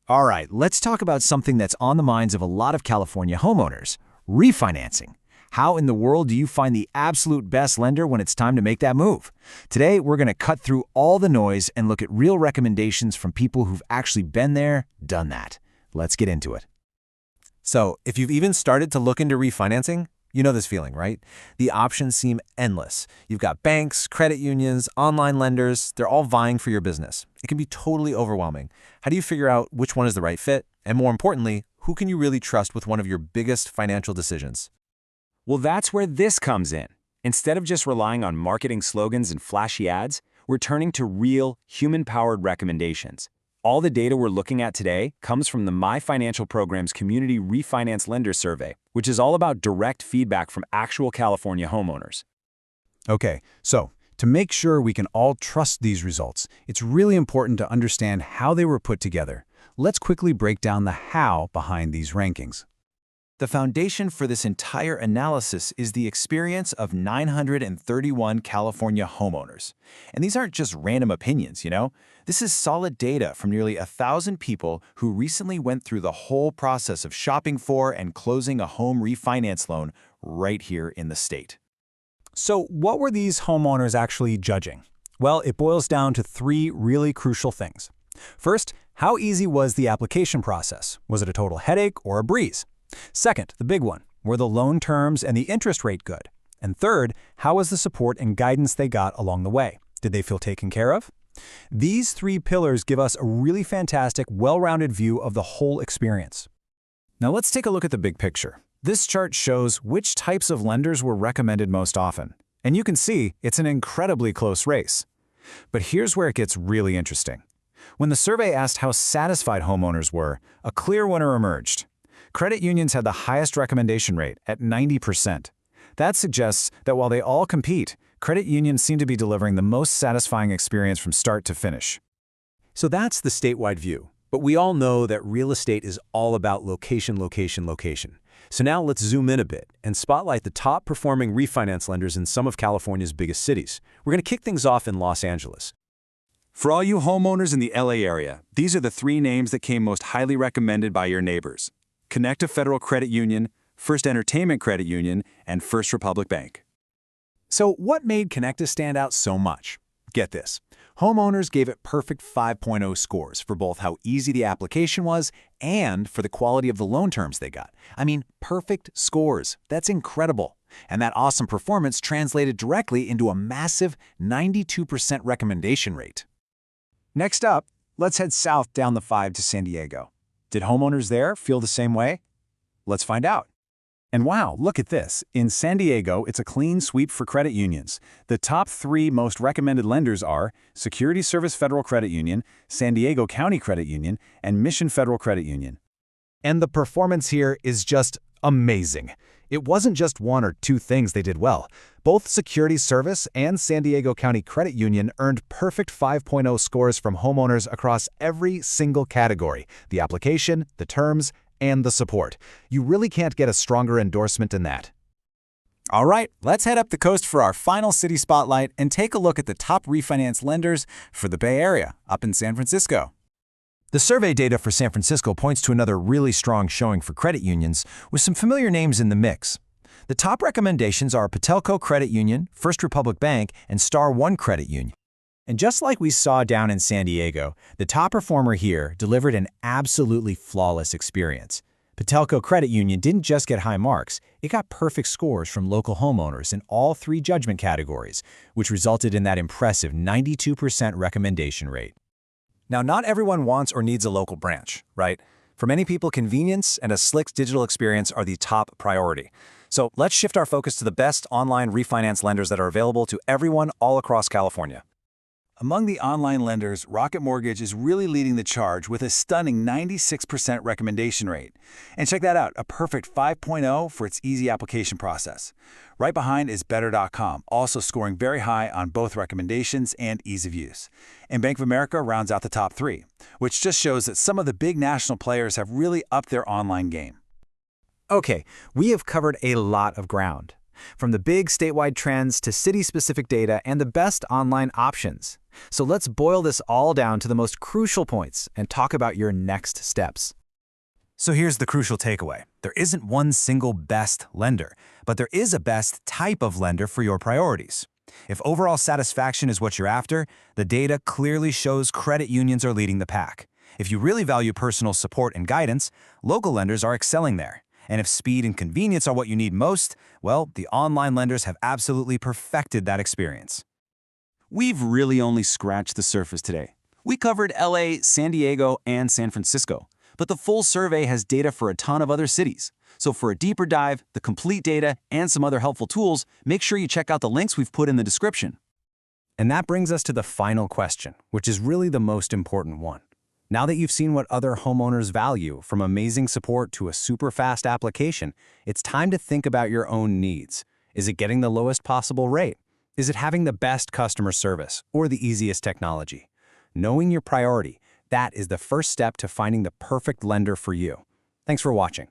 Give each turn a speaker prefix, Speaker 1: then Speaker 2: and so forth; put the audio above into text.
Speaker 1: All right, let's talk about something that's on the minds of a lot of California homeowners: refinancing. How in the world do you find the absolute best lender when it's time to make that move? Today, we're going to cut through all the noise and look at real recommendations from people who've actually been there, done that. Let's get into it.
Speaker 2: So, if you've even started to look into refinancing, you know this feeling, right? The options seem endless. You've got banks, credit unions, online lenders, they're all vying for your business. It can be totally overwhelming. How do you figure out which one is the right fit? And more importantly, who can you really trust with one of your biggest financial decisions?
Speaker 1: Well, that's where this comes in. Instead of just relying on marketing slogans and flashy ads, we're turning to real, human-powered recommendations. All the data we're looking at today comes from the My Financial Program's Community Refinance Lender Survey, which is all about direct feedback from actual California homeowners.
Speaker 3: Okay, so to make sure we can all trust these results, it's really important to understand how they were put together. Let's quickly break down the how behind these rankings.
Speaker 2: The foundation for this entire analysis is the experience of 931 California homeowners. And these aren't just random opinions, you know? This is solid data from nearly 1,000 people who recently went through the whole process of shopping for and closing a home refinance loan right here in the state.
Speaker 3: So what were these homeowners actually judging? Well, it boils down to three really crucial things. First, how easy was the application process? Was it a total headache or a breeze? Second, the big one, were the loan terms and the interest rate good? And third, how was the support and guidance they got along the way? Did they feel taken care of? These three pillars give us a really fantastic, well-rounded view of the whole experience.
Speaker 1: Now let's take a look at the big picture. This chart shows which types of lenders were recommended most often. And you can see it's an incredibly close race. But here's where it gets really interesting. When the survey asked how satisfied homeowners were, a clear winner emerged. Credit unions had the highest recommendation rate at 90%. That suggests that while they all compete, credit unions seem to be delivering the most satisfying experience from start to finish.
Speaker 3: So that's the statewide view. But we all know that real estate is all about location, location, location. So now let's zoom in a bit and spotlight the top performing refinance lenders in some of California's biggest cities. We're going to kick things off in Los Angeles.
Speaker 1: For all you homeowners in the LA area, these are the three names that came most highly recommended by your neighbors: Connecta Federal Credit Union, First Entertainment Credit Union, and First Republic Bank.
Speaker 3: So what made Connecta stand out so much? Get this. Homeowners gave it perfect 5.0 scores for both how easy the application was and for the quality of the loan terms they got. I mean, perfect scores. That's incredible. And that awesome performance translated directly into a massive 92% recommendation rate. Next up, let's head south down the 5 to San Diego. Did homeowners there feel the same way? Let's find out. And wow, look at this. In San Diego, it's a clean sweep for credit unions. The top three most recommended lenders are Security Service Federal Credit Union, San Diego County Credit Union, and Mission Federal Credit Union. And the performance here is just amazing. It wasn't just one or two things they did well. Both Security Service and San Diego County Credit Union earned perfect 5.0 scores from homeowners across every single category: the application, the terms, and the support. You really can't get a stronger endorsement than that.
Speaker 1: All right, let's head up the coast for our final city spotlight and take a look at the top refinance lenders for the Bay Area, up in San Francisco. The survey data for San Francisco points to another really strong showing for credit unions, with some familiar names in the mix. The top recommendations are Patelco Credit Union, First Republic Bank, and Star One Credit Union. And just like we saw down in San Diego, the top performer here delivered an absolutely flawless experience. Patelco Credit Union didn't just get high marks, it got perfect scores from local homeowners in all three judgment categories, which resulted in that impressive 92% recommendation rate. Now, not everyone wants or needs a local branch, right? For many people, convenience and a slick digital experience are the top priority. So let's shift our focus to the best online refinance lenders that are available to everyone all across California. Among the online lenders, Rocket Mortgage is really leading the charge with a stunning 96% recommendation rate. And check that out, a perfect 5.0 for its easy application process. Right behind is Better.com, also scoring very high on both recommendations and ease of use. And Bank of America rounds out the top three, which just shows that some of the big national players have really upped their online game. Okay, we have covered a lot of ground, from the big statewide trends to city-specific data and the best online options. So let's boil this all down to the most crucial points and talk about your next steps.
Speaker 2: So here's the crucial takeaway. There isn't one single best lender, but there is a best type of lender for your priorities. If overall satisfaction is what you're after, the data clearly shows credit unions are leading the pack. If you really value personal support and guidance, local lenders are excelling there. And if speed and convenience are what you need most, well, the online lenders have absolutely perfected that experience.
Speaker 4: We've really only scratched the surface today. We covered LA, San Diego, and San Francisco, but the full survey has data for a ton of other cities. So for a deeper dive, the complete data, and some other helpful tools, make sure you check out the links we've put in the description.
Speaker 1: And that brings us to the final question, which is really the most important one. Now that you've seen what other homeowners value, from amazing support to a super fast application, it's time to think about your own needs. Is it getting the lowest possible rate? Is it having the best customer service or the easiest technology? Knowing your priority, that is the first step to finding the perfect lender for you. Thanks for watching.